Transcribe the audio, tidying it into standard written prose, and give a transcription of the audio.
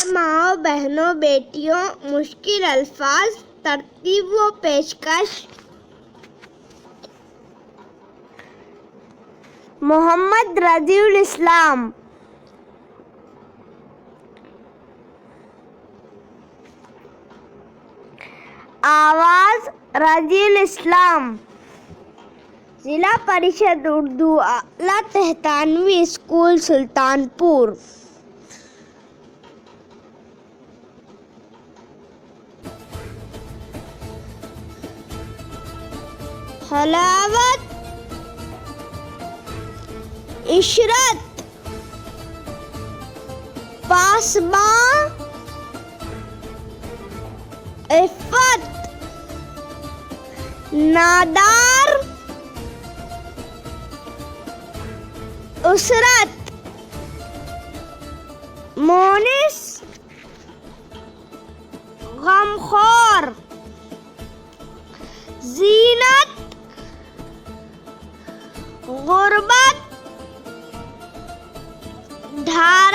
माओ बहनों बेटियों, मुश्किल अल्फाज, तरतीब व पेशकश। मोहम्मद रजीउल इस्लाम। आवाज रजीउल इस्लाम। जिला परिषद उर्दू आला तहतानवी स्कूल सुल्तानपुर। हलावत, इशरत, पासबां, इफ़्फ़त, नादार, उसरत, मोनिस, गमखोर, जीनत, गुर्बत, ढाल।